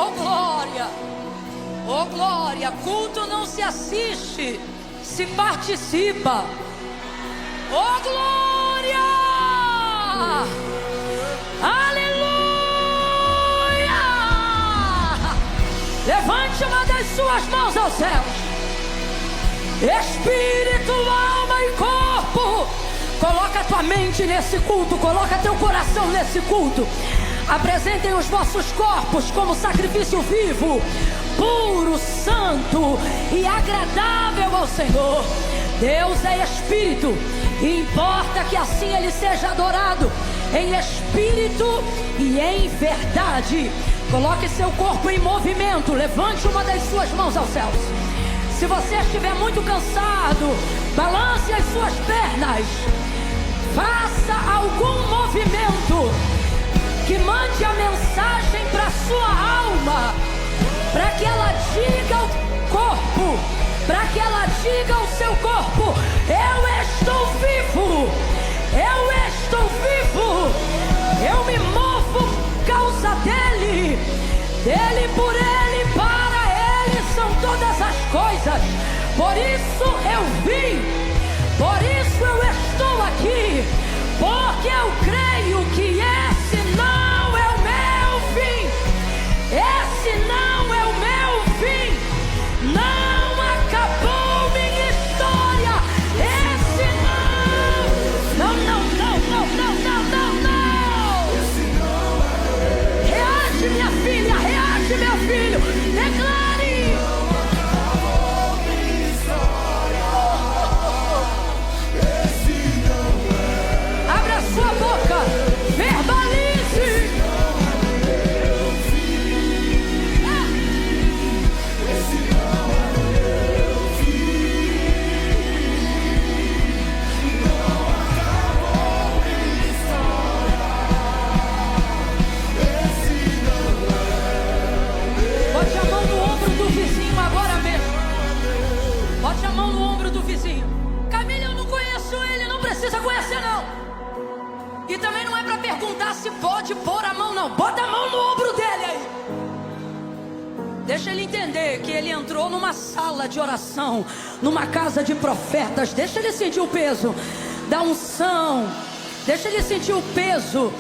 Oh glória, oh glória. Culto não se assiste, se participa. Oh glória, aleluia. Levante uma das suas mãos aos céus. Espírito, alma e corpo, coloca a tua mente nesse culto, coloca teu coração nesse culto. Apresentem os vossos corpos como sacrifício vivo, puro, santo e agradável ao Senhor. Deus é Espírito e importa que assim Ele seja adorado em espírito e em verdade. Coloque seu corpo em movimento, levante uma das suas mãos aos céus. Se você estiver muito cansado, balance as suas pernas. Faça algum movimento que mande a mensagem para a sua alma, para que ela diga ao corpo, para que ela diga ao seu corpo: eu estou vivo, eu estou vivo, eu me movo por causa dele, dele, por ele, para ele são todas as coisas. Por isso eu vim, por isso eu estou aqui, porque eu creio que esse não é o meu fim, esse não é o meu fim, não acabou minha história, esse não. Reage, minha filha, reage, meu filho, declare. Abra sua boca, verbalize. Bote a mão no ombro do vizinho agora mesmo. Bote a mão no ombro do vizinho. Camila, eu não conheço ele, não precisa conhecer não. E também não é para perguntar se pode pôr a mão não. Bota a mão no ombro dele aí. Deixa ele entender que ele entrou numa sala de oração, numa casa de profetas. Deixa ele sentir o peso da unção. Deixa ele sentir o peso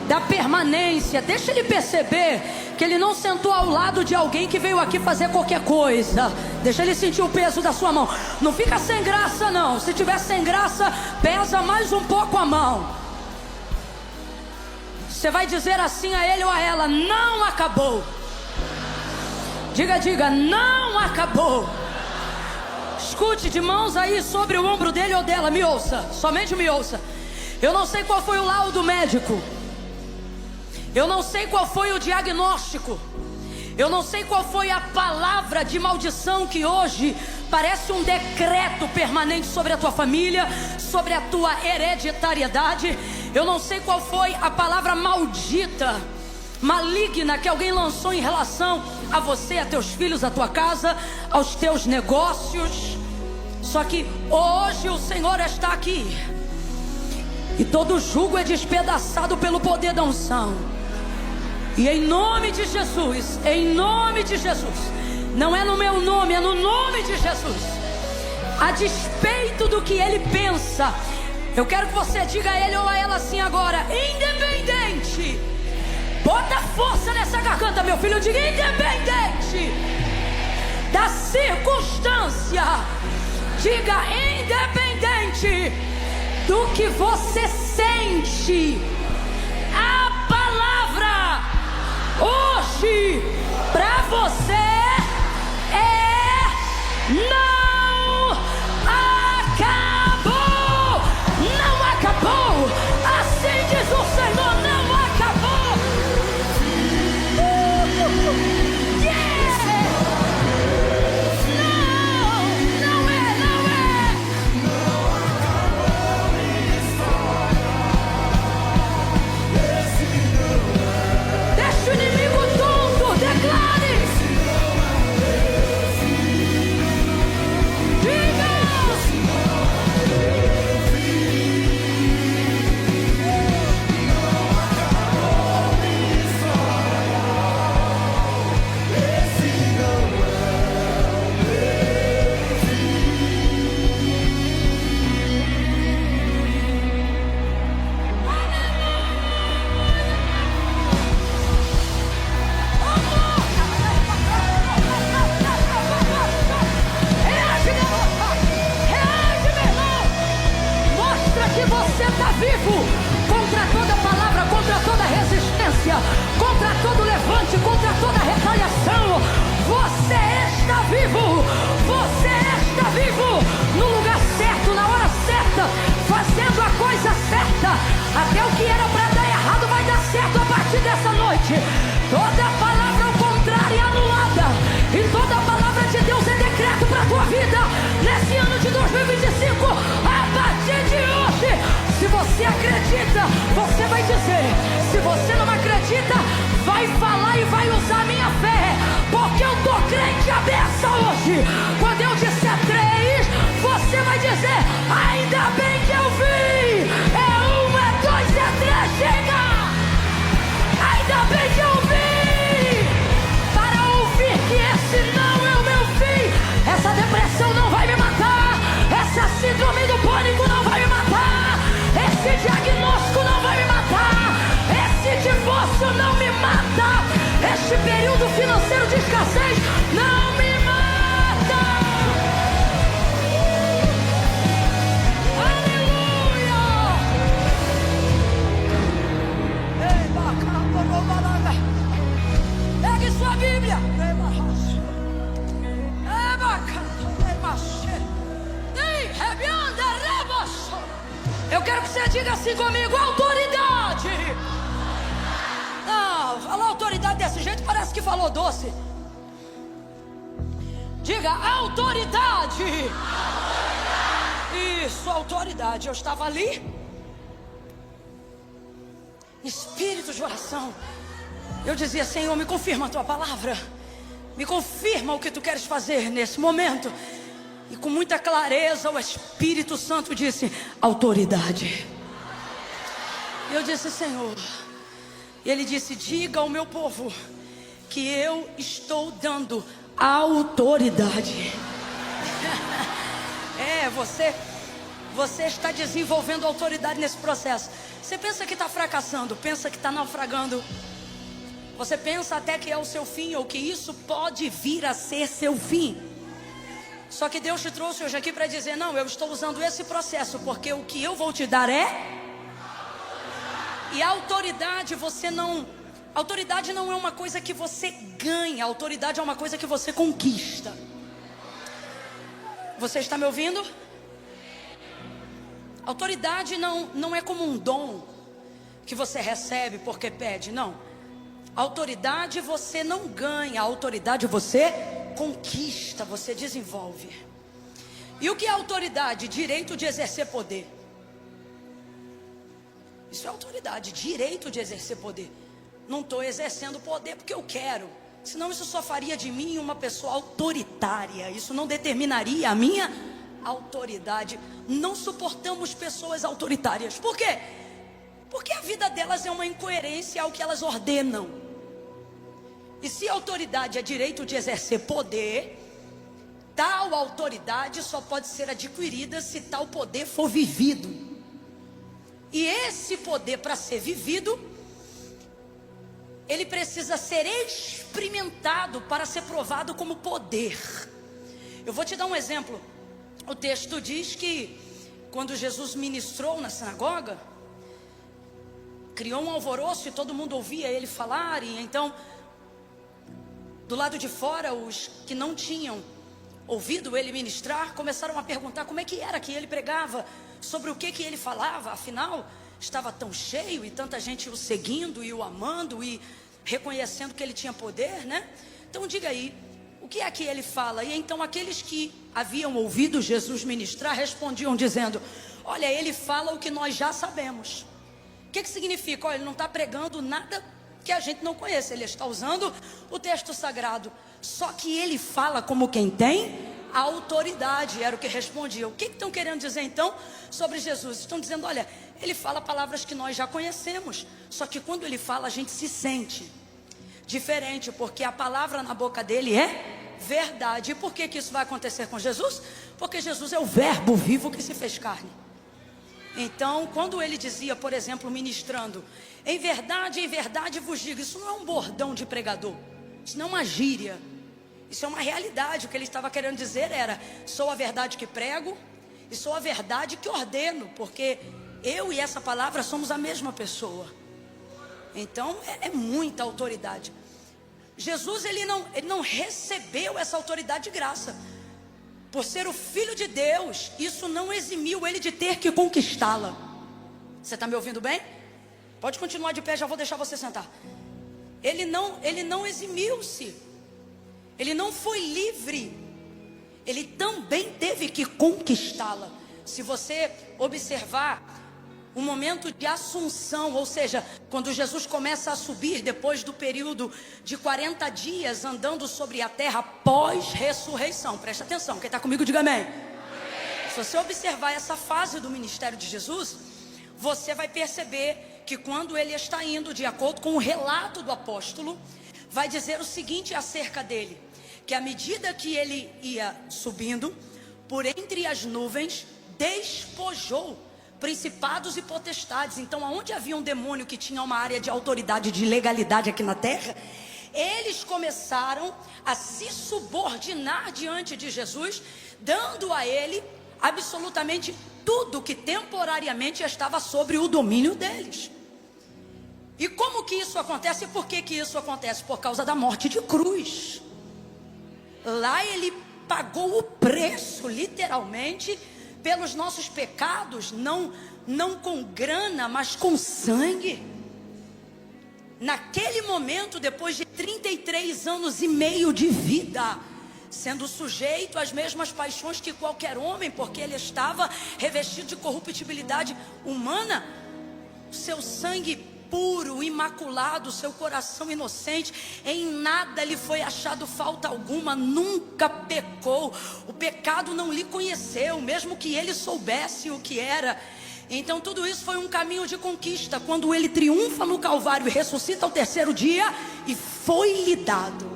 da permanência. Deixa ele perceber que ele não sentou ao lado de alguém que veio aqui fazer qualquer coisa. Deixa ele sentir o peso da sua mão. Não fica sem graça não. Se tiver sem graça, pesa mais um pouco a mão. Você vai dizer assim a ele ou a ela: não acabou. Diga, não acabou. Escute, de mãos aí sobre o ombro dele ou dela. Me ouça, somente me ouça. Eu não sei qual foi o laudo médico, eu não sei qual foi o diagnóstico, eu não sei qual foi a palavra de maldição que hoje parece um decreto permanente sobre a tua família, sobre a tua hereditariedade. Eu não sei qual foi a palavra maldita, maligna que alguém lançou em relação a você, a teus filhos, a tua casa, aos teus negócios. Só que hoje o Senhor está aqui e todo jugo é despedaçado pelo poder da unção. E em nome de Jesus, em nome de Jesus, não é no meu nome, é no nome de Jesus, a despeito do que ele pensa, eu quero que você diga a ele ou a ela assim agora: independente. Bota força nessa garganta, meu filho. Diga: independente da circunstância. Diga: independente do que você sente, a palavra hoje pra você é: não acabou. Não acabou. Assim diz o Senhor: não acabou. Yeah! Não é. Até o que era para dar errado vai dar certo a partir dessa noite. Toda palavra ao contrário é anulada. E toda palavra de Deus é decreto para a tua vida. Nesse ano de 2025, a partir de hoje. Se você acredita, você vai dizer. Se você não acredita, vai falar e vai usar a minha fé. Porque eu tô crente a beça hoje. Quando eu disser 3, você vai dizer: ainda bem que eu vi. É 1, é 2, é 3, chega. Ainda bem que eu vi. Para ouvir que esse não é o meu fim. Essa depressão não vai me matar. Essa síndrome do pânico não vai me matar. Esse diagnóstico não vai me matar. Esse divórcio não me mata. Este período financeiro de escassez não me mata. Aleluia. Pegue sua Bíblia. Eu quero que você diga assim comigo: autoridade. Não, falar autoridade desse jeito parece que falou doce. Diga: autoridade. Isso, autoridade. Eu estava ali, espírito de oração. Eu dizia: Senhor, me confirma a tua palavra. Me confirma o que tu queres fazer nesse momento. E com muita clareza o Espírito Santo disse: autoridade. E eu disse: Senhor. E ele disse: diga ao meu povo que eu estou dando autoridade. Você está desenvolvendo autoridade nesse processo. Você pensa que está fracassando, pensa que está naufragando. Você pensa até que é o seu fim, ou que isso pode vir a ser seu fim. Só que Deus te trouxe hoje aqui para dizer: não, eu estou usando esse processo, porque o que eu vou te dar é... E a autoridade autoridade não é uma coisa que você ganha. A autoridade é uma coisa que você conquista. Você está me ouvindo? Autoridade não é como um dom que você recebe porque pede, não. Autoridade você não ganha, a autoridade você conquista, você desenvolve. E o que é autoridade? Direito de exercer poder. Isso é autoridade, direito de exercer poder. Não estou exercendo poder porque eu quero, senão isso só faria de mim uma pessoa autoritária. Isso não determinaria a minha autoridade. Não suportamos pessoas autoritárias. Por quê? Porque a vida delas é uma incoerência ao que elas ordenam. E se autoridade é direito de exercer poder, tal autoridade só pode ser adquirida se tal poder for vivido. E esse poder, para ser vivido, ele precisa ser experimentado para ser provado como poder. Eu vou te dar um exemplo. O texto diz que quando Jesus ministrou na sinagoga, criou um alvoroço e todo mundo ouvia ele falar. E então, do lado de fora, os que não tinham ouvido ele ministrar começaram a perguntar como é que era que ele pregava, sobre o que ele falava. Afinal, estava tão cheio e tanta gente o seguindo e o amando e reconhecendo que ele tinha poder, né? Então diga aí, o que é que ele fala? E então aqueles que haviam ouvido Jesus ministrar respondiam dizendo: olha, ele fala o que nós já sabemos. O que significa? Olha, ele não está pregando nada que a gente não conhece, ele está usando o texto sagrado, só que ele fala como quem tem autoridade. Era o que respondia. O que estão querendo dizer então sobre Jesus? Estão dizendo: olha, ele fala palavras que nós já conhecemos, só que quando ele fala a gente se sente diferente, porque a palavra na boca dele é verdade. E por que isso vai acontecer com Jesus? Porque Jesus é o verbo vivo que se fez carne. Então, quando ele dizia, por exemplo, ministrando: em verdade vos digo, isso não é um bordão de pregador, isso não é uma gíria, isso é uma realidade. O que ele estava querendo dizer era: sou a verdade que prego e sou a verdade que ordeno, porque eu e essa palavra somos a mesma pessoa. Então é muita autoridade. Jesus ele não recebeu essa autoridade de graça. Por ser o Filho de Deus, isso não eximiu ele de ter que conquistá-la. Você está me ouvindo bem? Pode continuar de pé, já vou deixar você sentar. Ele não eximiu-se. Ele não foi livre. Ele também teve que conquistá-la. Se você observar o momento de assunção, ou seja, quando Jesus começa a subir depois do período de 40 dias andando sobre a terra pós-ressurreição. Presta atenção, quem está comigo diga amém. Se você observar essa fase do ministério de Jesus, você vai perceber que quando ele está indo, de acordo com o relato do apóstolo, vai dizer o seguinte acerca dele: que à medida que ele ia subindo, por entre as nuvens, despojou principados e potestades. Então, aonde havia um demônio que tinha uma área de autoridade, de legalidade aqui na terra, eles começaram a se subordinar diante de Jesus, dando a ele absolutamente tudo que temporariamente estava sobre o domínio deles. E como que isso acontece? E por que que isso acontece? Por causa da morte de cruz. Lá ele pagou o preço, literalmente, pelos nossos pecados, não com grana, mas com sangue. Naquele momento, depois de 33 anos e meio de vida, sendo sujeito às mesmas paixões que qualquer homem, porque ele estava revestido de corruptibilidade humana, seu sangue puro, imaculado, seu coração inocente, em nada lhe foi achado falta alguma, nunca pecou, o pecado não lhe conheceu, mesmo que ele soubesse o que era. Então tudo isso foi um caminho de conquista, quando ele triunfa no Calvário e ressuscita ao terceiro dia, e foi-lhe dado.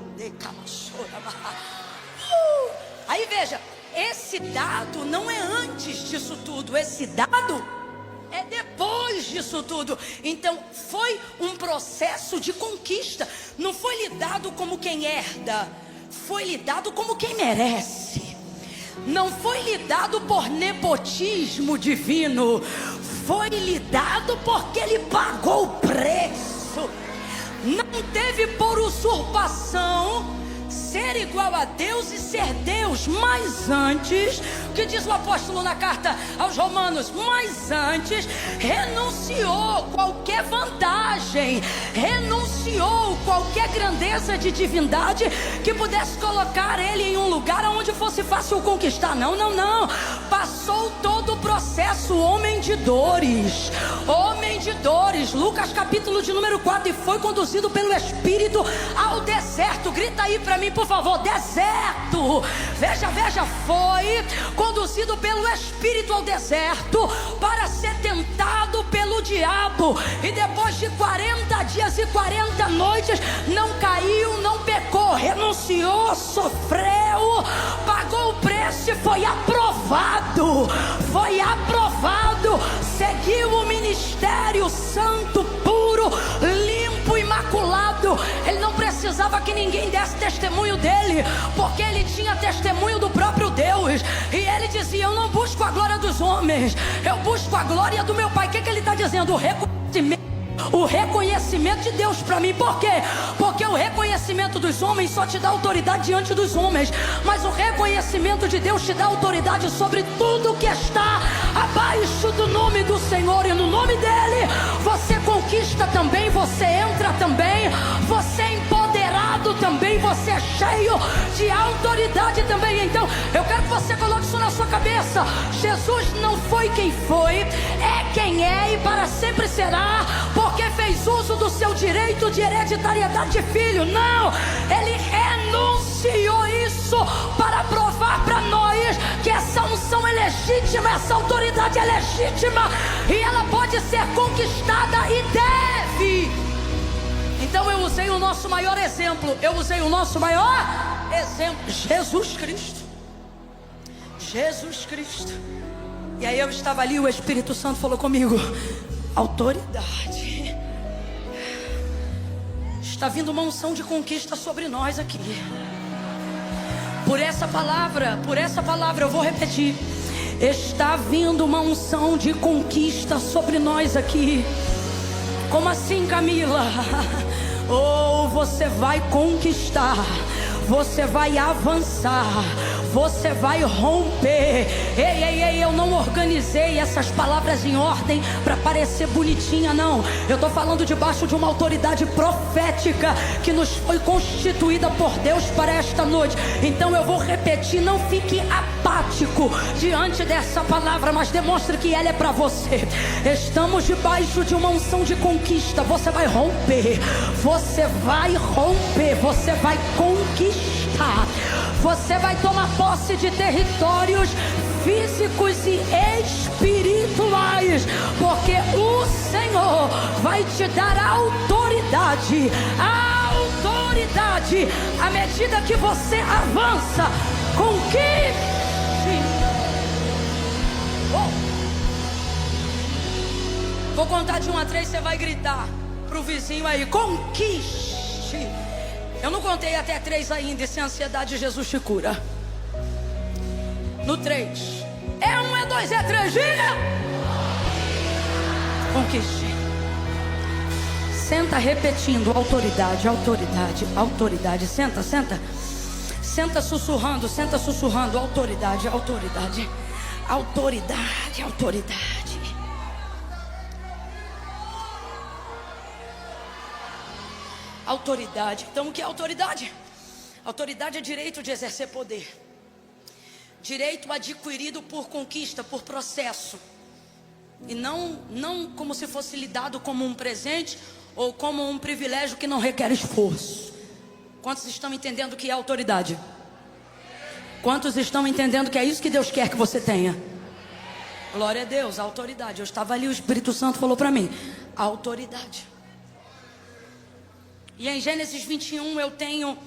Aí veja, esse dado não é antes disso tudo, esse dado é depois disso tudo. Então foi um processo de conquista. Não foi lhe dado como quem herda, foi lhe dado como quem merece. Não foi lhe dado por nepotismo divino, foi lhe dado porque ele pagou o preço. Não teve por usurpação ser igual a Deus e ser Deus, mas antes, que diz o apóstolo na carta aos Romanos, mas antes renunciou qualquer vantagem, renunciou qualquer grandeza de divindade que pudesse colocar ele em um lugar onde fosse fácil conquistar. Não, passou todo o processo, homem de dores, Lucas capítulo de número 4, e foi conduzido pelo Espírito ao deserto. Grita aí para mim, por favor, deserto. Veja, foi conduzido pelo Espírito ao deserto para ser tentado pelo diabo, e depois de 40 dias e 40 noites, não caiu, não pecou, renunciou, sofreu, pagou o preço e foi aprovado, seguiu o ministério santo, puro, limpo, imaculado. Ele não precisava que ninguém desse testemunho dele, porque ele tinha testemunho do próprio Deus, e ele dizia: eu não busco a glória dos homens, eu busco a glória do meu Pai. O que ele está dizendo? O reconhecimento de Deus para mim. Por quê? Porque o reconhecimento dos homens só te dá autoridade diante dos homens, mas o reconhecimento de Deus te dá autoridade sobre tudo que está abaixo do nome do Senhor, e no nome dele você conquista também, você entra também, você é empoderado também, você é cheio de autoridade também. Então eu quero que você coloque isso na sua cabeça: Jesus não foi quem foi, é quem é e para sempre será, porque fez uso do seu direito de hereditariedade de filho. Não, ele renunciou isso para provar para nós que essa unção é legítima, essa autoridade é legítima, e ela pode ser conquistada e deve. Então eu usei o nosso maior exemplo, Jesus Cristo. E aí eu estava ali, o Espírito Santo falou comigo: autoridade. Está vindo uma unção de conquista sobre nós aqui. Por essa palavra eu vou repetir: está vindo uma unção de conquista sobre nós aqui. Como assim, Camila? Ou você vai conquistar, você vai avançar, você vai romper. Ei, eu não organizei essas palavras em ordem para parecer bonitinha, não. Eu estou falando debaixo de uma autoridade profética que nos foi constituída por Deus para esta noite. Então eu vou repetir, não fique apático diante dessa palavra, mas demonstre que ela é para você. Estamos debaixo de uma unção de conquista. Você vai romper, você vai romper, você vai conquistar, você vai tomar posse de territórios físicos e espirituais, porque o Senhor vai te dar autoridade, à medida que você avança. Conquiste. Vou contar de 1 a 3, você vai gritar pro vizinho aí: conquiste. Eu não contei até 3 ainda, e sem ansiedade Jesus te cura. No 3, é 1, é 2, é 3, diga. Conquiste. Senta repetindo: autoridade, autoridade, autoridade. Senta, senta. Senta sussurrando, autoridade, autoridade, autoridade, autoridade. Autoridade. Então o que é autoridade? Autoridade é direito de exercer poder, direito adquirido por conquista, por processo, e não como se fosse lhe dado como um presente ou como um privilégio que não requer esforço. Quantos estão entendendo o que é autoridade? Quantos estão entendendo que é isso que Deus quer que você tenha? Glória a Deus, autoridade. Eu estava ali, o Espírito Santo falou para mim: autoridade. E em Gênesis 21 eu tenho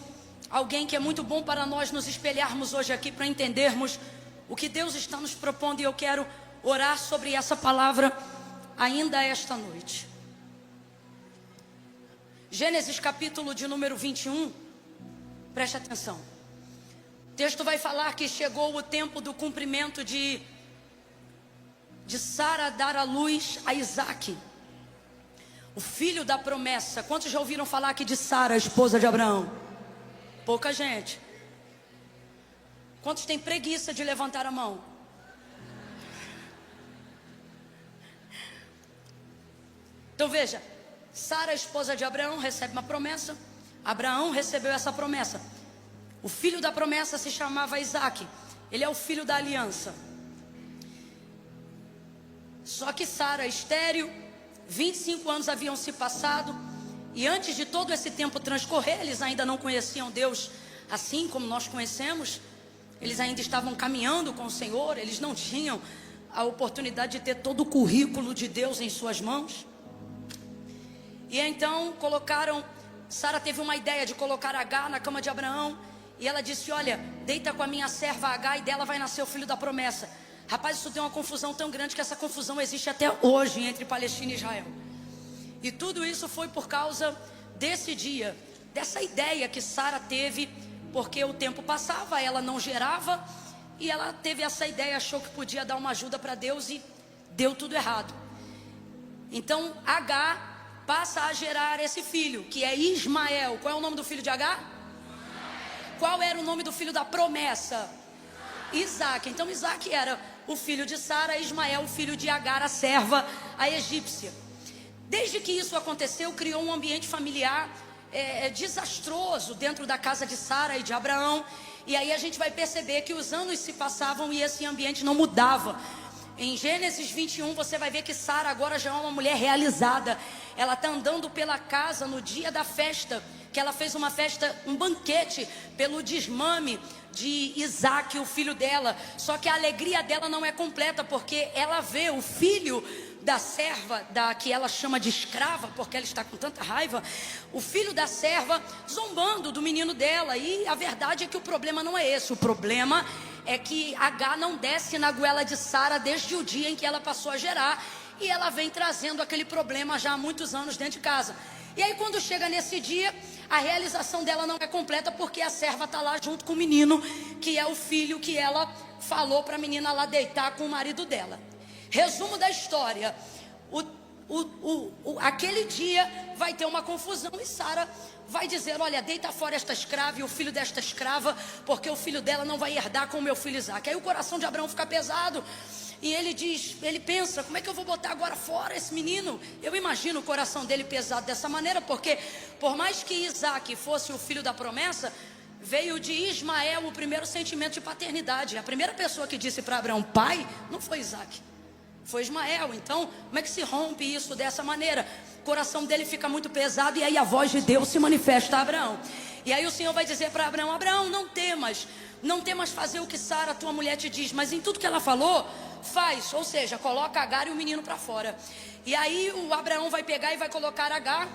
alguém que é muito bom para nós nos espelharmos hoje aqui, para entendermos o que Deus está nos propondo. E eu quero orar sobre essa palavra ainda esta noite. Gênesis capítulo de número 21, preste atenção. O texto vai falar que chegou o tempo do cumprimento de Sara dar à luz a Isaque, o filho da promessa. Quantos já ouviram falar aqui de Sara, a esposa de Abraão? Pouca gente. Quantos têm preguiça de levantar a mão? Então veja, Sara, esposa de Abraão, recebe uma promessa. Abraão recebeu essa promessa. O filho da promessa se chamava Isaque. Ele é o filho da aliança. Só que Sara, estéril, 25 anos haviam se passado. E antes de todo esse tempo transcorrer, eles ainda não conheciam Deus assim como nós conhecemos. Eles ainda estavam caminhando com o Senhor. Eles não tinham a oportunidade de ter todo o currículo de Deus em suas mãos. E então Sara teve uma ideia de colocar Agar na cama de Abraão. E ela disse: olha, deita com a minha serva Agar e dela vai nascer o filho da promessa. Rapaz, isso deu uma confusão tão grande que essa confusão existe até hoje entre Palestina e Israel. E tudo isso foi por causa desse dia, dessa ideia que Sara teve, porque o tempo passava, ela não gerava, e ela teve essa ideia, achou que podia dar uma ajuda para Deus e deu tudo errado. Então Agar passa a gerar esse filho, que é Ismael. Qual é o nome do filho de Agar? Qual era o nome do filho da promessa? Isaque. Então Isaque era o filho de Sara, Ismael o filho de Agar, a serva, a egípcia. Desde que isso aconteceu, criou um ambiente familiar desastroso dentro da casa de Sara e de Abraão. E aí a gente vai perceber que os anos se passavam e esse ambiente não mudava. Em Gênesis 21 você vai ver que Sara agora já é uma mulher realizada. Ela está andando pela casa no dia da festa, que ela fez uma festa, um banquete pelo desmame de Isaque, o filho dela. Só que a alegria dela não é completa, porque ela vê o filho da serva, que ela chama de escrava, porque ela está com tanta raiva, o filho da serva zombando do menino dela. E a verdade é que o problema não é esse. O problema é que Agar não desce na goela de Sara desde o dia em que ela passou a gerar. E ela vem trazendo aquele problema já há muitos anos dentro de casa. E aí quando chega nesse dia, a realização dela não é completa, porque a serva está lá junto com o menino, que é o filho que ela falou para a menina lá deitar com o marido dela. Resumo da história: aquele dia vai ter uma confusão e Sara vai dizer: olha, deita fora esta escrava e o filho desta escrava, porque o filho dela não vai herdar com o meu filho Isaque. Aí o coração de Abraão fica pesado e ele pensa: como é que eu vou botar agora fora esse menino? Eu imagino o coração dele pesado dessa maneira, porque por mais que Isaque fosse o filho da promessa, veio de Ismael o primeiro sentimento de paternidade. A primeira pessoa que disse para Abraão pai não foi Isaque, foi Ismael. Então como é que se rompe isso dessa maneira? O coração dele fica muito pesado, e aí a voz de Deus se manifesta a Abraão. E aí o Senhor vai dizer para Abraão: Abraão, não temas fazer o que Sara, tua mulher, te diz, mas em tudo que ela falou, faz. Ou seja, coloca Agar e o menino para fora. E aí o Abraão vai pegar e vai colocar Agar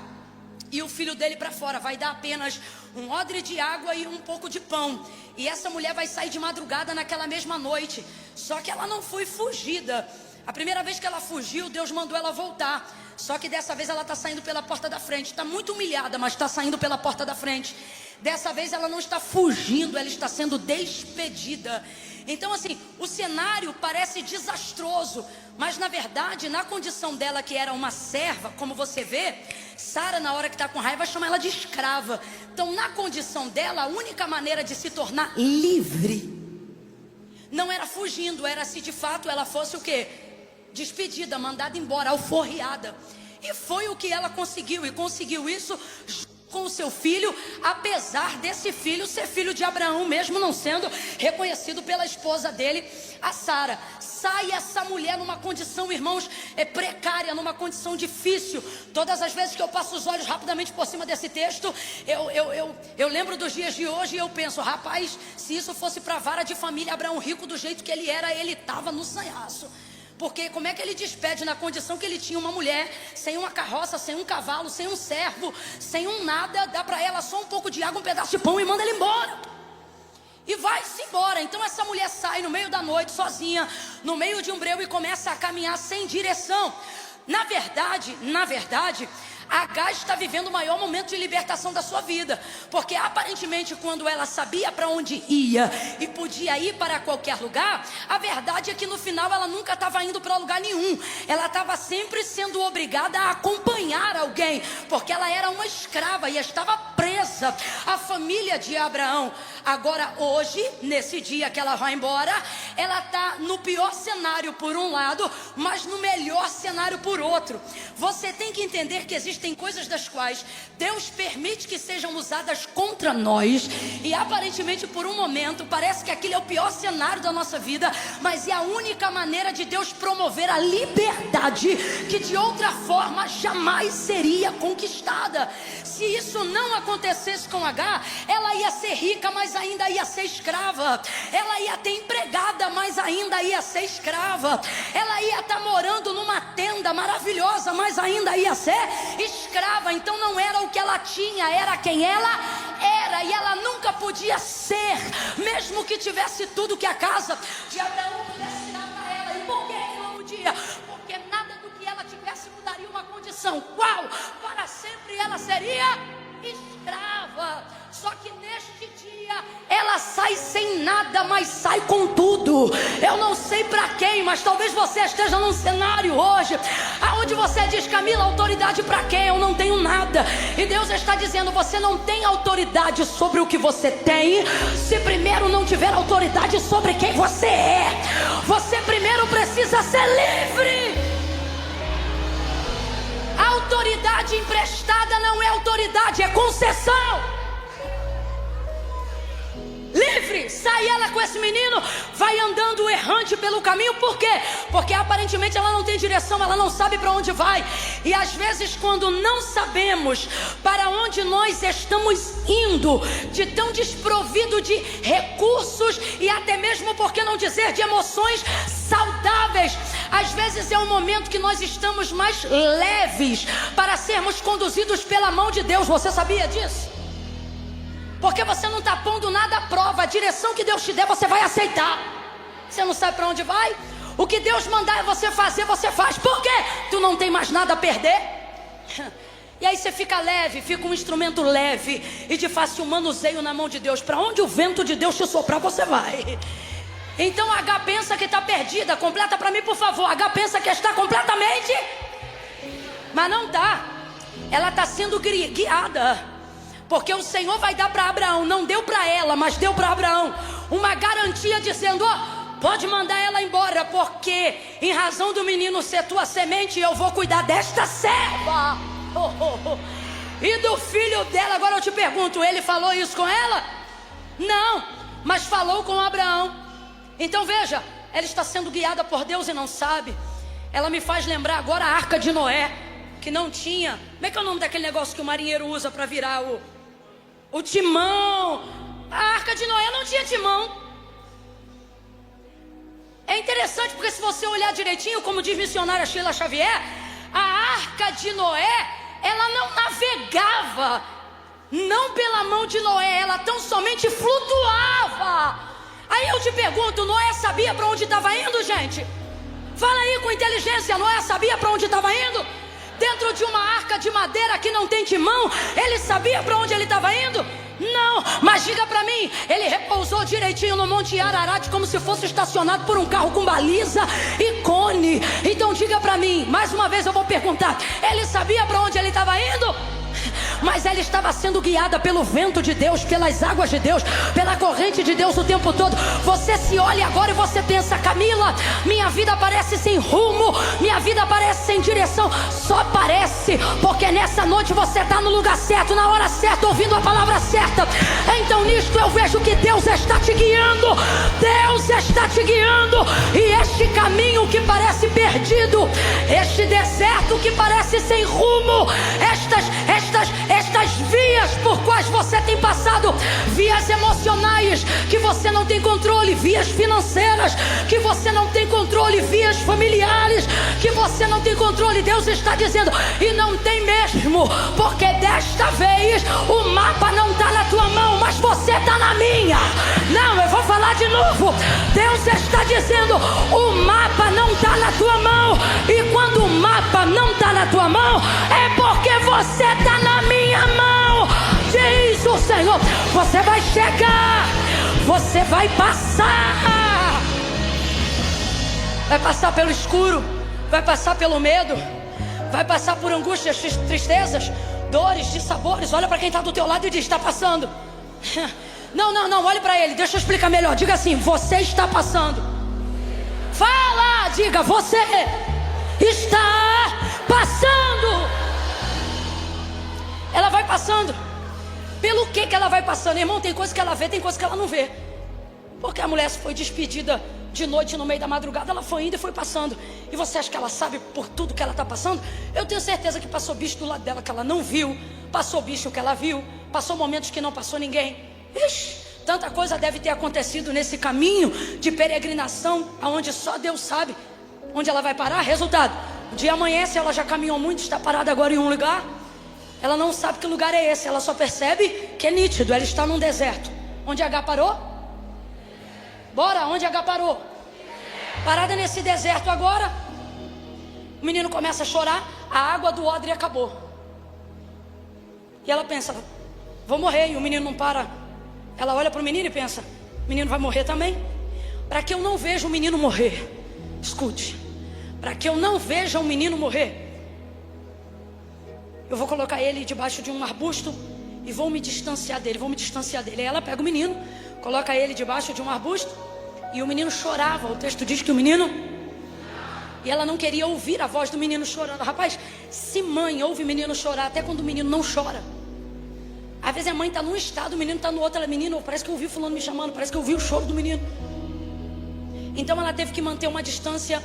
e o filho dele para fora. Vai dar apenas um odre de água e um pouco de pão. E essa mulher vai sair de madrugada naquela mesma noite. Só que ela não foi fugida. A primeira vez que ela fugiu, Deus mandou ela voltar. Só que dessa vez ela está saindo pela porta da frente. Está muito humilhada, mas está saindo pela porta da frente. Dessa vez ela não está fugindo, ela está sendo despedida. Então assim, o cenário parece desastroso, mas na verdade, na condição dela, que era uma serva, como você vê, Sara, na hora que está com raiva, chama ela de escrava. Então na condição dela, a única maneira de se tornar livre não era fugindo, era se de fato ela fosse o quê? Despedida, mandada embora, alforriada. E foi o que ela conseguiu, e conseguiu isso com o seu filho, apesar desse filho ser filho de Abraão, mesmo não sendo reconhecido pela esposa dele, a Sara. Sai essa mulher numa condição, irmãos, precária, numa condição difícil. Todas as vezes que eu passo os olhos rapidamente por cima desse texto, eu lembro dos dias de hoje e eu penso: rapaz, se isso fosse para vara de família, Abraão rico do jeito que ele era, ele estava no sanhaço. Porque como é que ele despede na condição que ele tinha uma mulher, sem uma carroça, sem um cavalo, sem um servo, sem um nada, dá para ela só um pouco de água, um pedaço de pão e manda ele embora. E vai-se embora. Então essa mulher sai no meio da noite, sozinha, no meio de um breu, e começa a caminhar sem direção. Na verdade, Agar está vivendo o maior momento de libertação da sua vida, porque aparentemente quando ela sabia para onde ia e podia ir para qualquer lugar, a verdade é que no final ela nunca estava indo para lugar nenhum. Ela estava sempre sendo obrigada a acompanhar alguém, porque ela era uma escrava e estava presa à família de Abraão. Agora hoje, nesse dia que ela vai embora, ela está no pior cenário por um lado, mas no melhor cenário por outro. Você tem que entender que existem coisas das quais Deus permite que sejam usadas contra nós, e aparentemente por um momento parece que aquele é o pior cenário da nossa vida, mas é a única maneira de Deus promover a liberdade que de outra forma jamais seria conquistada. Se isso não acontecesse com Agar, ela ia ser rica, mas ainda ia ser escrava. Ela ia ter empregada, mas ainda ia ser escrava. Ela ia estar morando numa tenda maravilhosa, mas ainda ia ser escrava. Então não era o que ela tinha, era quem ela era. E ela nunca podia ser, mesmo que tivesse tudo que a casa de Abraão pudesse dar para ela. E por que não podia? Porque nada do que ela tivesse mudaria uma condição. Qual? Para sempre ela seria escrava. Só que neste dia ela sai sem nada, mas sai com tudo. Eu não sei para quem, mas talvez você esteja num cenário hoje aonde você diz: Camila, autoridade para quem? Eu não tenho nada. E Deus está dizendo: você não tem autoridade sobre o que você tem, se primeiro não tiver autoridade sobre quem você é. Você primeiro precisa ser livre. A autoridade emprestada não é autoridade, é concessão. Livre, sai ela com esse menino, vai andando errante pelo caminho. Por quê? Porque aparentemente ela não tem direção, ela não sabe para onde vai. E às vezes quando não sabemos para onde nós estamos indo, de tão desprovido de recursos e até mesmo, por que não dizer, de emoções saudáveis, às vezes é um momento que nós estamos mais leves para sermos conduzidos pela mão de Deus. Você sabia disso? Porque você não está pondo nada à prova. A direção que Deus te der, você vai aceitar. Você não sabe para onde vai? O que Deus mandar você fazer, você faz. Por quê? Tu não tem mais nada a perder. E aí você fica leve, fica um instrumento leve e de fácil manuseio na mão de Deus. Para onde o vento de Deus te soprar, você vai. Então H pensa que está perdida. Completa para mim, por favor. H pensa que está completamente Mas não tá. Ela está sendo guiada. Porque o Senhor vai dar para Abraão. Não deu para ela, mas deu para Abraão uma garantia dizendo: ó, pode mandar ela embora, porque em razão do menino ser tua semente, eu vou cuidar desta serva. E do filho dela. Agora eu te pergunto, ele falou isso com ela? Não, mas falou com Abraão. Então veja, ela está sendo guiada por Deus e não sabe. Ela me faz lembrar agora a arca de Noé, que não tinha. Como é que é o nome daquele negócio que o marinheiro usa para virar o timão? A arca de Noé não tinha timão. É interessante porque se você olhar direitinho, como diz missionária Sheila Xavier, a arca de Noé, ela não navegava, não pela mão de Noé, ela tão somente flutuava. Aí eu te pergunto, Noé sabia para onde estava indo, gente? Fala aí com inteligência, Noé sabia para onde estava indo? Dentro de uma arca de madeira que não tem timão, ele sabia para onde ele estava indo? Não, mas diga para mim, ele repousou direitinho no Monte Ararat, como se fosse estacionado por um carro com baliza e cone. Então diga para mim, mais uma vez eu vou perguntar, ele sabia para onde ele estava indo? Mas ela estava sendo guiada pelo vento de Deus, pelas águas de Deus, pela corrente de Deus o tempo todo. Você se olha agora e você pensa: Camila, minha vida parece sem rumo, minha vida parece sem direção. Só parece, porque nessa noite você está no lugar certo, na hora certa, ouvindo a palavra certa. Então nisto eu vejo que Deus está te guiando. Deus está te guiando. E este caminho que parece perdido, este deserto que parece sem rumo, estas vias por quais você tem passado, vias emocionais que você não tem controle, vias financeiras que você não tem controle, vias familiares que você não tem controle, Deus está dizendo: e não tem mesmo, porque desta vez o mapa não está na tua mão, mas você está na minha. Não, eu vou falar de novo. Deus está dizendo: o mapa não está na tua mão, e quando o mapa não está na tua mão, é porque você está na minha mão, diz o Senhor. Você vai chegar, você vai passar. Vai passar pelo escuro, vai passar pelo medo, vai passar por angústias, tristezas, dores, dissabores. Olha para quem está do teu lado e diz: está passando. Não, olhe para ele, deixa eu explicar melhor. Diga assim: você está passando. Fala, diga: você está passando. Ela vai passando. Pelo que ela vai passando? Irmão, tem coisa que ela vê, tem coisa que ela não vê. Porque a mulher foi despedida de noite no meio da madrugada, ela foi indo e foi passando. E você acha que ela sabe por tudo que ela está passando? Eu tenho certeza que passou bicho do lado dela que ela não viu, passou bicho que ela viu, passou momentos que não passou ninguém. Ixi, tanta coisa deve ter acontecido nesse caminho de peregrinação, aonde só Deus sabe onde ela vai parar. Resultado, o dia amanhece, ela já caminhou muito, está parada agora em um lugar. Ela não sabe que lugar é esse, ela só percebe que é nítido, ela está num deserto. Onde H parou? Bora, onde H parou? Parada nesse deserto agora. O menino começa a chorar, a água do odre acabou. E ela pensa: vou morrer. E o menino não para. Ela olha para o menino e pensa: o menino vai morrer também. Para que eu não veja o menino morrer, escute, para que eu não veja o menino morrer, eu vou colocar ele debaixo de um arbusto e vou me distanciar dele, Aí ela pega o menino, coloca ele debaixo de um arbusto, e o menino chorava. O texto diz que o menino... E ela não queria ouvir a voz do menino chorando. Rapaz, se mãe ouve o menino chorar, até quando o menino não chora. Às vezes a mãe está num estado, o menino está no outro. Ela: menino, parece que eu ouvi fulano me chamando, parece que eu ouvi o choro do menino. Então ela teve que manter uma distância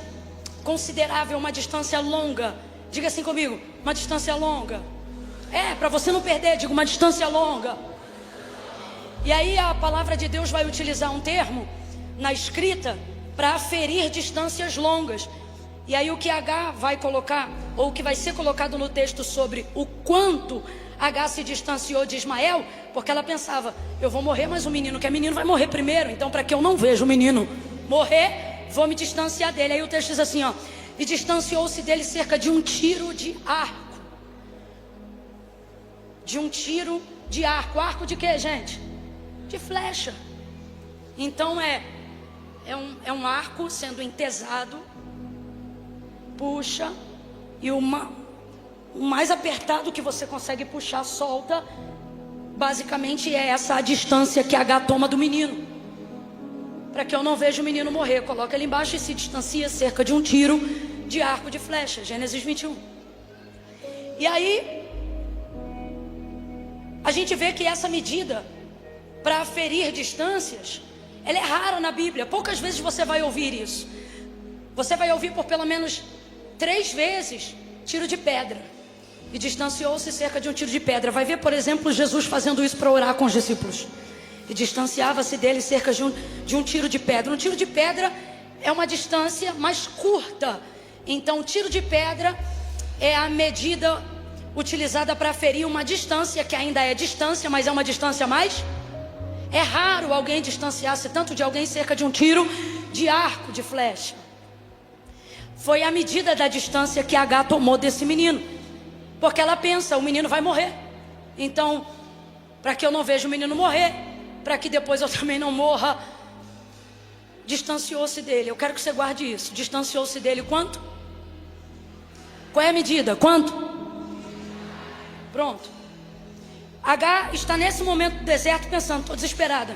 considerável, uma distância longa. Diga assim comigo: uma distância longa. Para você não perder, diga: uma distância longa. E aí a palavra de Deus vai utilizar um termo na escrita para aferir distâncias longas. E aí o que H vai colocar, ou o que vai ser colocado no texto sobre o quanto H se distanciou de Ismael, porque ela pensava: eu vou morrer, mas o menino, que é menino, vai morrer primeiro. Então, para que eu não veja o menino morrer, vou me distanciar dele. Aí o texto diz assim, ó: e distanciou-se dele cerca de um tiro de arco. De um tiro de arco. Arco de quê, gente? De flecha. Então é um arco sendo entesado, puxa, e o mais apertado que você consegue puxar, solta. Basicamente é essa a distância que H toma do menino, para que eu não veja o menino morrer. Coloca ele embaixo e se distancia cerca de um tiro de arco de flecha. Gênesis 21. E aí a gente vê que essa medida para aferir distâncias, ela é rara na Bíblia. Poucas vezes você vai ouvir isso. Você vai ouvir por pelo menos 3 vezes tiro de pedra. E distanciou-se cerca de um tiro de pedra. Vai ver, por exemplo, Jesus fazendo isso para orar com os discípulos. E distanciava-se dele cerca de um tiro de pedra. Um tiro de pedra é uma distância mais curta. Então, o tiro de pedra é a medida utilizada para aferir uma distância, que ainda é distância, mas é uma distância mais. É raro alguém distanciar-se tanto de alguém cerca de um tiro de arco, de flecha. Foi a medida da distância que H tomou desse menino. Porque ela pensa, o menino vai morrer. Então, para que eu não veja o menino morrer, para que depois eu também não morra, distanciou-se dele. Eu quero que você guarde isso. Distanciou-se dele quanto? Qual é a medida? Quanto? Pronto. H está nesse momento do deserto pensando, estou desesperada,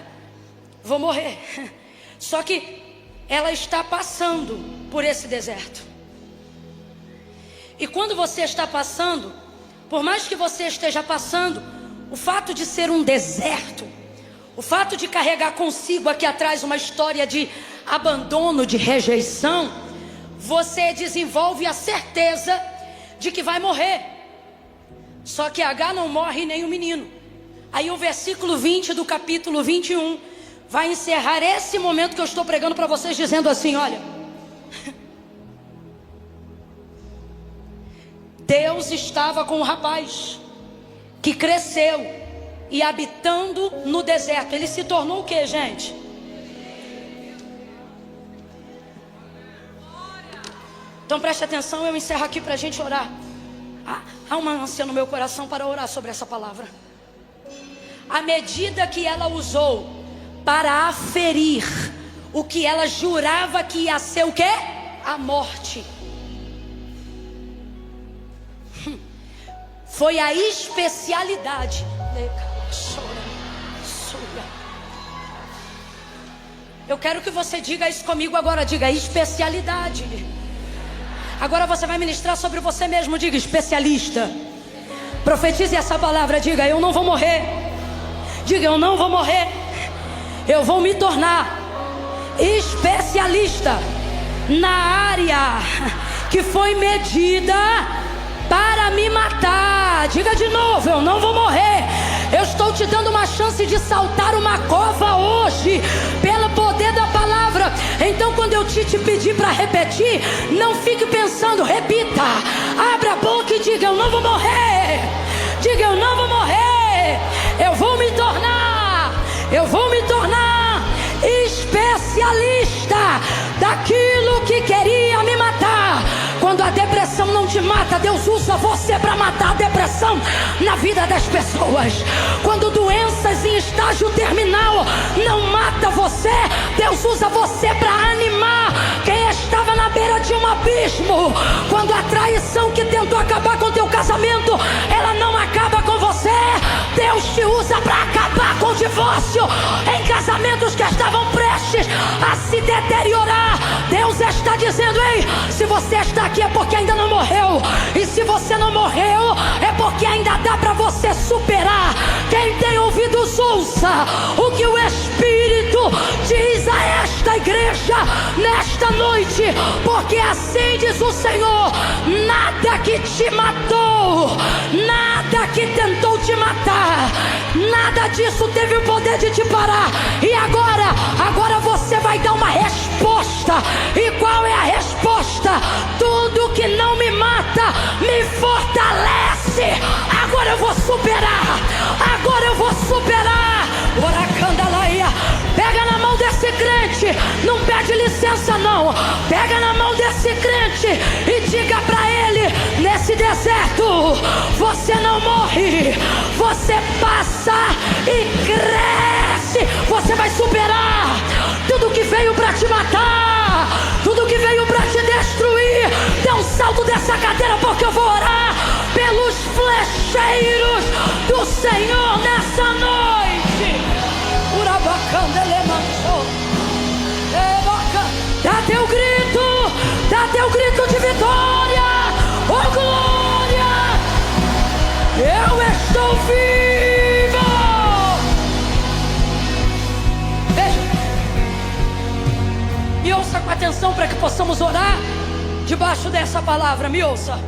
vou morrer. Só que ela está passando por esse deserto. E quando você está passando, por mais que você esteja passando, o fato de ser um deserto, o fato de carregar consigo aqui atrás uma história de abandono, de rejeição, você desenvolve a certeza de que vai morrer. Só que H não morre nem o menino. Aí o versículo 20 do capítulo 21 vai encerrar esse momento que eu estou pregando para vocês, dizendo assim, olha, Deus estava com o rapaz que cresceu e habitando no deserto. Ele se tornou o que, gente? Então preste atenção, eu encerro aqui para a gente orar. Há uma ânsia no meu coração para orar sobre essa palavra. A medida que ela usou para aferir o que ela jurava que ia ser o quê? A morte. Foi a especialidade. Eu quero que você diga isso comigo agora. Diga especialidade. Agora você vai ministrar sobre você mesmo. Diga especialista. Profetize essa palavra. Diga eu não vou morrer. Diga eu não vou morrer. Eu vou me tornar especialista na área que foi medida para me matar. Diga de novo, eu não vou morrer. Eu estou te dando uma chance de saltar uma cova hoje, pelo poder da palavra. Então quando eu te pedir para repetir, não fique pensando, repita. Abra a boca e diga, eu não vou morrer. Diga, eu não vou morrer. Eu vou me tornar especialista daquilo que queria me matar. Quando a depressão não te mata, Deus usa você para matar a depressão na vida das pessoas. Quando doenças em estágio terminal não mata você, Deus usa você para animar quem estava na beira de um abismo. Quando a traição que tentou acabar com teu casamento, ela não acaba com você, Deus te usa para acabar com o divórcio em casamentos que estavam prestes a se deteriorar. Deus está dizendo, ei, se você está aqui é porque ainda não morreu. E se você não morreu, é porque ainda dá para você superar. Quem tem ouvidos, ouça o que o Espírito diz a esta igreja nesta noite. Porque assim diz o Senhor, nada que te matou, nada que tentou te matar, nada disso teve o poder de te parar. E agora você vai dar uma resposta. E qual é a resposta? Tudo que não me mata me fortalece. Agora eu vou superar. Agora eu vou superar. Oracandalaia. Pega na mão desse crente. Não pede licença não. Pega na mão desse crente e diga pra ele, nesse deserto você não morre, você passa e cresce. Você vai superar tudo que veio pra te matar, tudo que veio pra te destruir. dê um salto dessa cadeira, porque eu vou orar pelos flecheiros do Senhor nessa noite. Dá teu grito de vitória. Oh glória, eu estou vivo. Veja, me ouça com atenção para que possamos orar debaixo dessa palavra. Me ouça.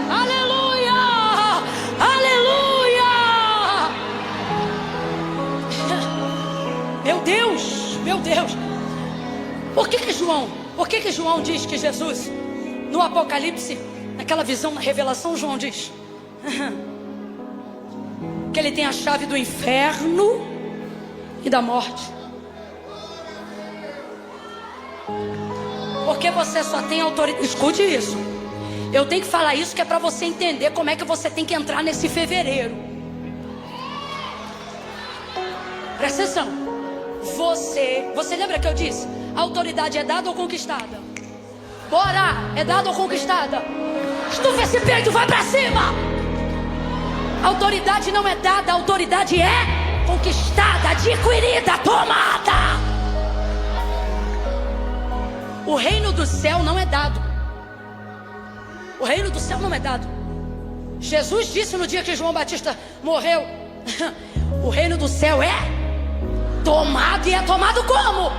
Aleluia, aleluia. Meu Deus. Por que João diz que Jesus, no Apocalipse, naquela visão, na revelação, João diz que ele tem a chave do inferno e da morte? Porque você só tem autoridade. Escute isso. Eu tenho que falar isso que é para você entender como é que você tem que entrar nesse fevereiro. Presta atenção. Você lembra que eu disse? A autoridade é dada ou conquistada? Bora! É dada ou conquistada? Estufa esse peito, vai pra cima! A autoridade não é dada, a autoridade é conquistada, adquirida, tomada. O reino do céu não é dado. O reino do céu não é dado. Jesus disse no dia que João Batista morreu: o reino do céu é tomado. E é tomado como?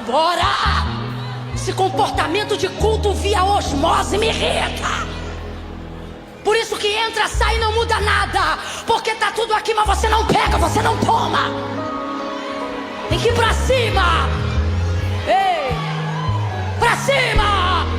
Bora! Esse comportamento de culto via osmose me irrita. Por isso que entra, sai e não muda nada. Porque tá tudo aqui, mas você não pega, você não toma. Tem que ir pra cima. Ei! Pra cima!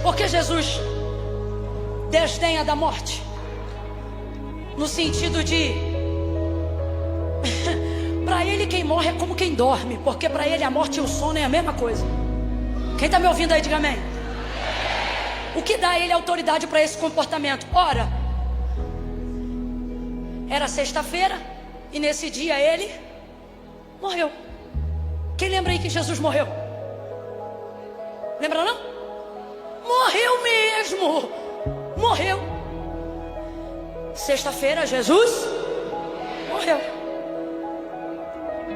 Porque Jesus desdenha da morte, no sentido de para ele quem morre é como quem dorme, porque para ele a morte e o sono é a mesma coisa. Quem está me ouvindo aí, diga amém. O que dá a ele autoridade para esse comportamento? Ora, era sexta-feira e nesse dia ele morreu. Quem lembra aí que Jesus morreu? Lembra não? Morreu mesmo. Morreu. Sexta-feira Jesus morreu.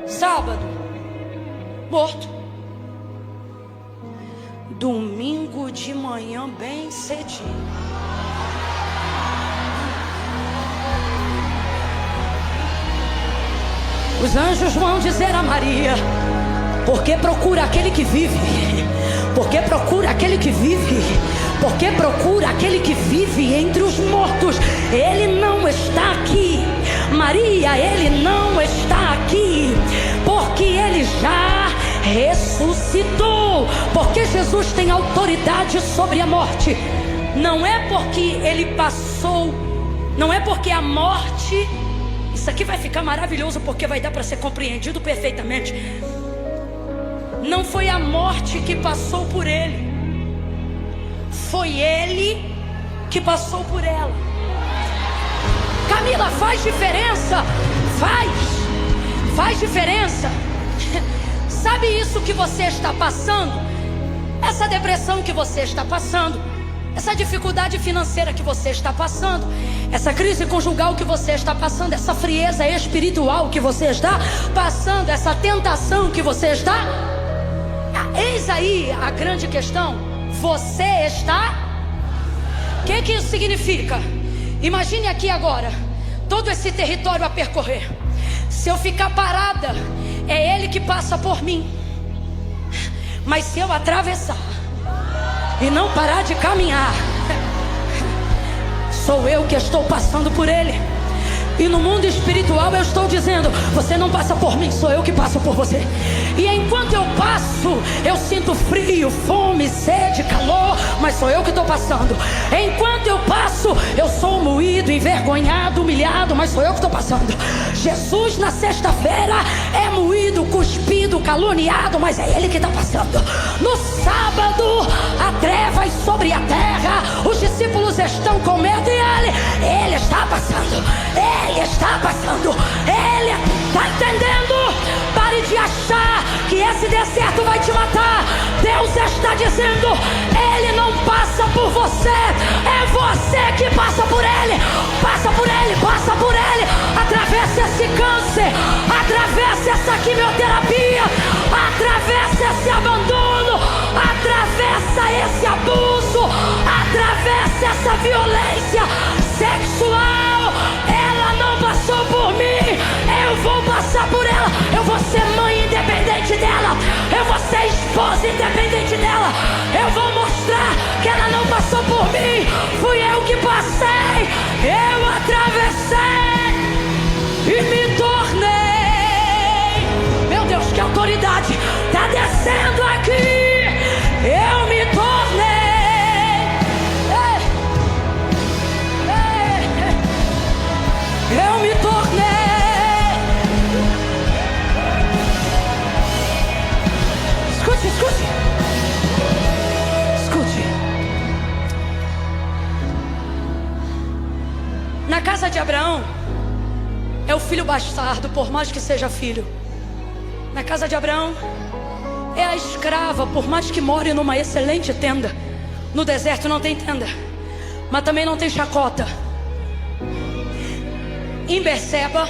Sábado, morto. Domingo de manhã bem cedinho, os anjos vão dizer a Maria: porque procura aquele que vive, porque procura aquele que vive, porque procura aquele que vive entre os mortos. Ele não está aqui, Maria, ele não está aqui, porque ele já ressuscitou. Porque Jesus tem autoridade sobre a morte. Não é porque ele passou, não é porque a morte, isso aqui vai ficar maravilhoso porque vai dar para ser compreendido perfeitamente. Não foi a morte que passou por ele, foi ele que passou por ela. Camila, faz diferença? Faz diferença. Sabe isso que você está passando? Essa depressão que você está passando, essa dificuldade financeira que você está passando, essa crise conjugal que você está passando, essa frieza espiritual que você está passando, essa tentação que você está... Eis aí a grande questão. Você está... O que isso significa? Imagine aqui agora todo esse território a percorrer. Se eu ficar parada, é ele que passa por mim. Mas se eu atravessar e não parar de caminhar, sou eu que estou passando por ele. E no mundo espiritual eu estou dizendo: você não passa por mim, sou eu que passo por você. E enquanto eu passo, eu sinto frio, fome, sede, calor, mas sou eu que estou passando. Enquanto eu passo, eu sou moído, envergonhado, humilhado, mas sou eu que estou passando. Jesus na sexta-feira é moído, cuspido, caluniado, mas é Ele que está passando. No sábado, há trevas sobre a terra, os discípulos estão com medo e Ele está passando. Ele está passando. Ele está entendendo. Pare de achar que esse deserto vai te matar. Deus está dizendo: Ele não passa por você, é você que passa por Ele. Passa por Ele, passa por Ele. Atravessa esse câncer, atravessa essa quimioterapia, atravessa esse abandono, atravessa esse abuso, atravessa essa violência sexual. Ela não passou por mim, eu vou passar por ela. Eu vou ser mãe independente dela, eu vou ser esposa independente dela. Eu vou mostrar que ela não passou por mim, fui eu que passei. Eu atravessei e me tornei. Meu Deus, que autoridade está descendo aqui. Eu me tornei. Eu me tornei. Escute, escute. Escute. Na casa de Abraão, é o filho bastardo, por mais que seja filho. Na casa de Abraão, é a escrava, por mais que more numa excelente tenda. No deserto não tem tenda, mas também não tem chacota. Em Berseba,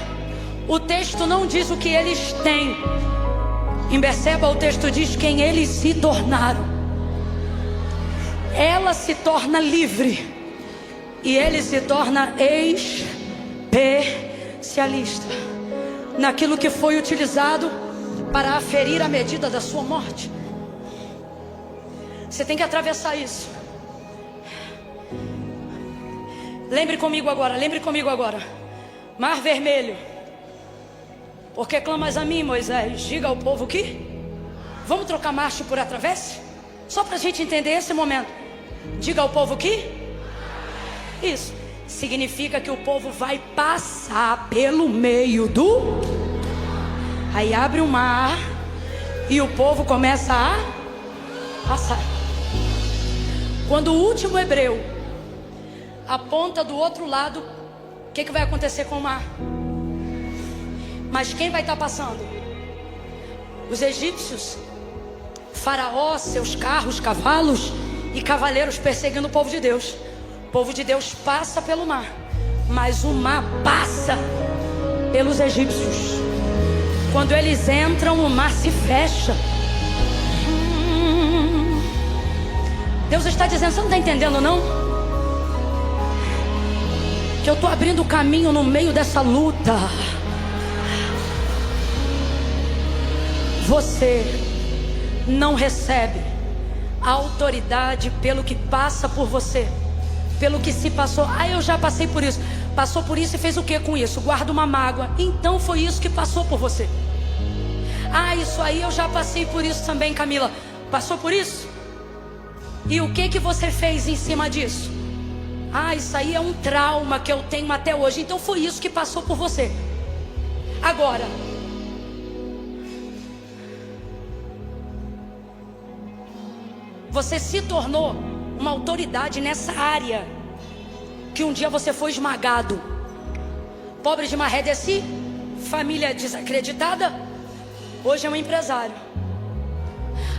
o texto não diz o que eles têm. Em Berseba, o texto diz quem eles se tornaram. Ela se torna livre e ele se torna especialista naquilo que foi utilizado para aferir a medida da sua morte. Você tem que atravessar isso. Lembre comigo agora, lembre comigo agora. Mar Vermelho. Porque clamas a mim, Moisés? Diga ao povo que vamos trocar marcha por atravesse? Só para a gente entender esse momento. Diga ao povo que isso significa que o povo vai passar pelo meio do. Aí abre o mar e o povo começa a passar. Quando o último hebreu aponta do outro lado, o que vai acontecer com o mar? Mas quem vai estar passando? Os egípcios, Faraó, seus carros, cavalos e cavaleiros perseguindo o povo de Deus. O povo de Deus passa pelo mar, mas o mar passa pelos egípcios. Quando eles entram, o mar se fecha. Deus está dizendo: você não está entendendo não? Que eu estou abrindo caminho no meio dessa luta. Você não recebe autoridade pelo que passa por você, pelo que se passou. Eu já passei por isso. Passou por isso e fez o que com isso? Guarda uma mágoa. Então foi isso que passou por você. Isso aí eu já passei por isso também, Camila. Passou por isso? E o que você fez em cima disso? Isso aí é um trauma que eu tenho até hoje. Então foi isso que passou por você. Agora, você se tornou uma autoridade nessa área que um dia você foi esmagado. Pobre de Maré Desci, família desacreditada, hoje é um empresário.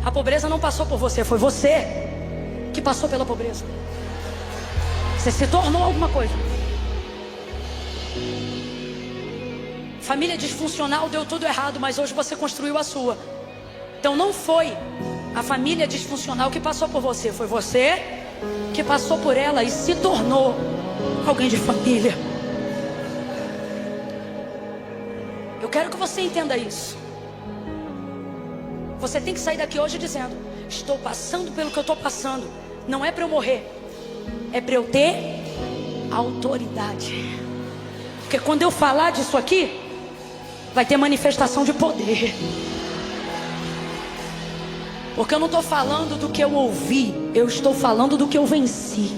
A pobreza não passou por você, foi você que passou pela pobreza. Você se tornou alguma coisa. Família disfuncional, deu tudo errado, mas hoje você construiu a sua. Então não foi a família disfuncional que passou por você, foi você que passou por ela e se tornou alguém de família. Eu quero que você entenda isso. Você tem que sair daqui hoje dizendo: estou passando pelo que eu estou passando. Não é para eu morrer, é para eu ter autoridade. Porque quando eu falar disso aqui, vai ter manifestação de poder. Porque eu não estou falando do que eu ouvi, eu estou falando do que eu venci.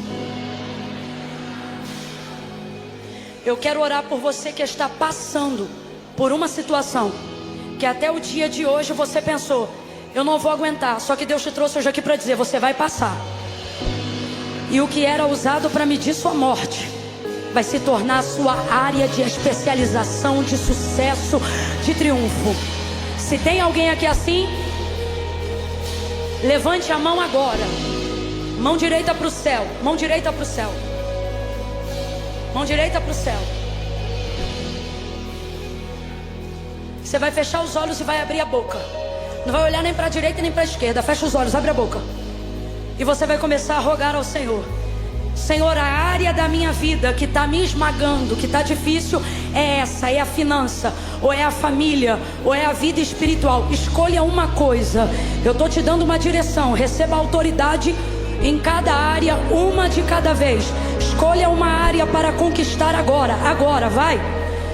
Eu quero orar por você que está passando por uma situação que até o dia de hoje você pensou: eu não vou aguentar. Só que Deus te trouxe hoje aqui para dizer: você vai passar. E o que era usado para medir sua morte vai se tornar a sua área de especialização, de sucesso, de triunfo. Se tem alguém aqui assim, levante a mão agora. Mão direita para o céu. Mão direita para o céu. Mão direita para o céu. Você vai fechar os olhos e vai abrir a boca. Não vai olhar nem para a direita nem para a esquerda. Fecha os olhos, abre a boca. E você vai começar a rogar ao Senhor: Senhor, a área da minha vida que está me esmagando, que está difícil, é essa, é a finança, ou é a família, ou é a vida espiritual. Escolha uma coisa. Eu estou te dando uma direção. Receba autoridade em cada área, uma de cada vez. Escolha uma área para conquistar agora. Agora, vai.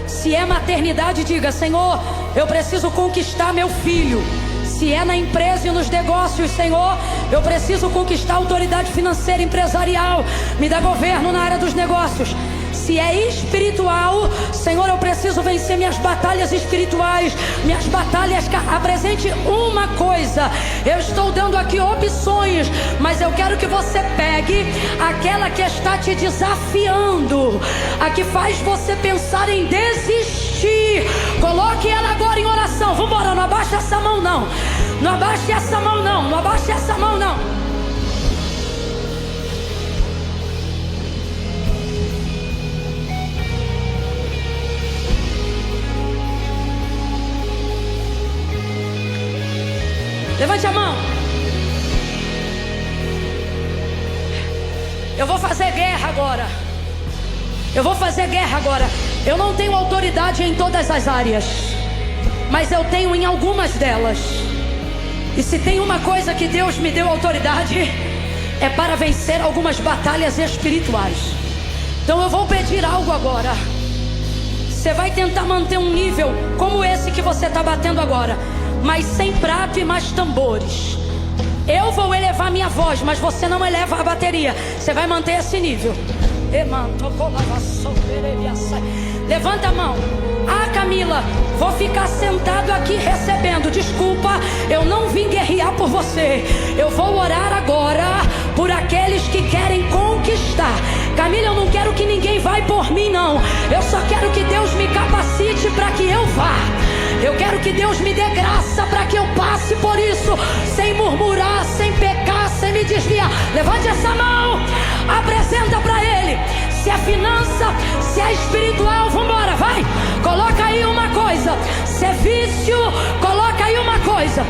Se é maternidade, diga: Senhor, eu preciso conquistar meu filho. Se é na empresa e nos negócios, Senhor, eu preciso conquistar autoridade financeira, empresarial. Me dá governo na área dos negócios. Se é espiritual, Senhor, eu preciso vencer minhas batalhas espirituais, minhas batalhas. Apresente uma coisa. Eu estou dando aqui opções, mas eu quero que você pegue aquela que está te desafiando, a que faz você pensar em desistir. Coloque ela agora em oração. Vamos embora, não abaixe essa mão não. Não abaixe essa mão não. Não abaixe essa mão não. Levante a mão. Eu vou fazer guerra agora. Eu vou fazer guerra agora. Eu não tenho autoridade em todas as áreas, mas eu tenho em algumas delas. E se tem uma coisa que Deus me deu autoridade, é para vencer algumas batalhas espirituais. Então eu vou pedir algo agora. Você vai tentar manter um nível como esse que você está batendo agora, mas sem prato e mais tambores. Eu vou elevar minha voz, mas você não eleva a bateria. Você vai manter esse nível. Levanta a mão. Ah, Camila, vou ficar sentado aqui recebendo. Desculpa, eu não vim guerrear por você. Eu vou orar agora por aqueles que querem conquistar. Camila, eu não quero que ninguém vá por mim, não. Eu só quero que Deus me capacite para que eu vá. Eu quero que Deus me dê graça para que eu passe por isso, sem murmurar, sem pecar, sem me desviar. Levante essa mão, apresenta para Ele. Se é finança, se é espiritual, vambora, vai. Coloca aí uma coisa. Se é vício, coloca aí uma coisa.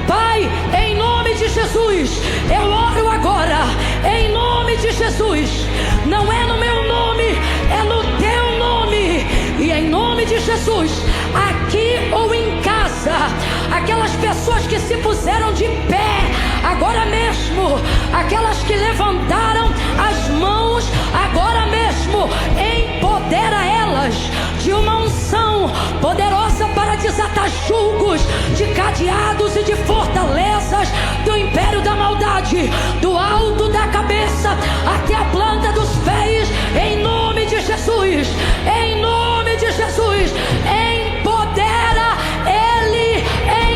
Pai, em nome de Jesus, eu oro agora, em nome de Jesus. Não é no meu nome, é no teu nome. E em nome de Jesus, aqui ou em casa, aquelas pessoas que se puseram de pé agora mesmo, aquelas que levantaram as mãos agora mesmo, empodera elas de uma unção poderosa para desatar julgos de cadeados e de fortalezas do império da maldade, do alto da cabeça até a planta dos pés, em nome de Jesus, em nome de Jesus. Empodera ele,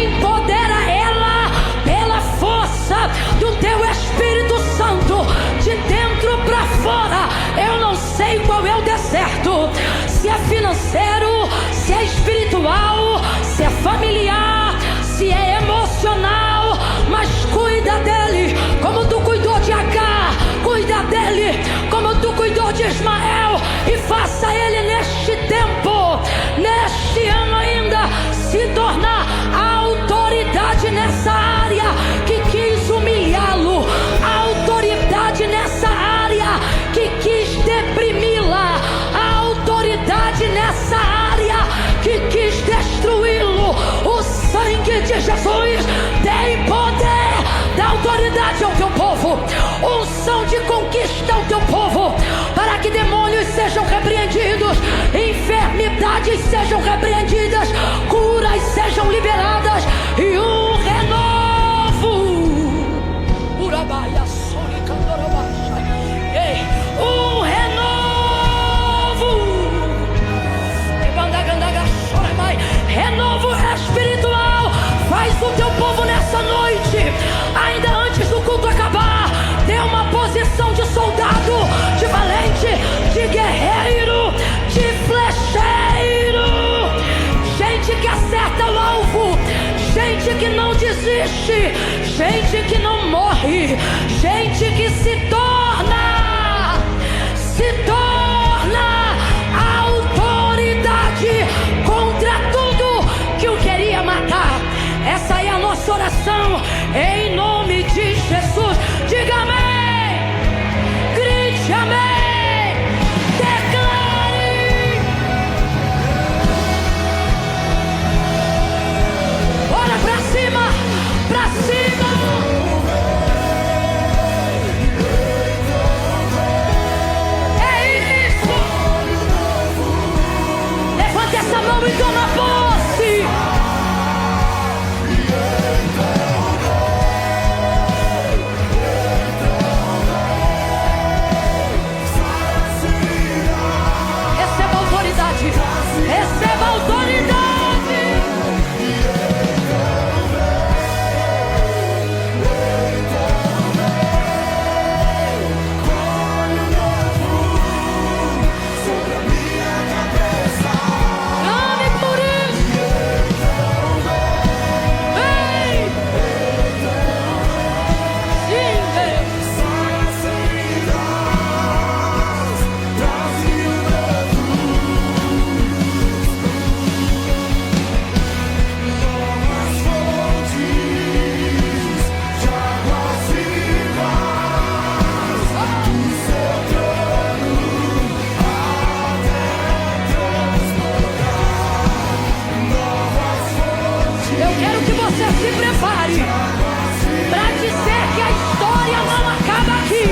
empodera ela pela força do teu Espírito Santo, de dentro para fora. Eu não sei qual é o deserto, se é financeiro, se é espiritual, se é familiar, se é emocional, mas cuida dele como tu cuidou de Agar, cuida dele como tu cuidou de Ismael, e faça ele neste tempo, neste ano ainda, se tornar a autoridade nessa área que quis humilhá-lo, a autoridade nessa área que quis deprimi-la, a autoridade nessa área que quis destruí-lo. O sangue de Jesus tem poder, dá autoridade ao teu povo, unção de conquista conquista o teu povo, para que demônios sejam repreendidos, enfermidades sejam repreendidas, curas sejam liberadas e um renovo. Urabaia, Soricandorabaixa. Ei, um renovo. Renovo espiritual. Faz o teu povo nessa noite, ainda antes do culto acabar, dê uma posição de soldado, de valente, de guerreiro, de flecheiro. Gente que acerta o alvo, gente que não desiste, gente que não morre, gente que se torna autoridade contra tudo que o queria matar. Essa é a nossa oração, em nome de Jesus. Diga amém, grite amém, declare. Bora pra cima, pra cima. É isso. Levante essa mão e toma posse. Receba autoridade. Receba autoridade. Clame por isso. Vem. Sim, Deus. Eu quero que você se prepare para dizer que a história não acaba aqui.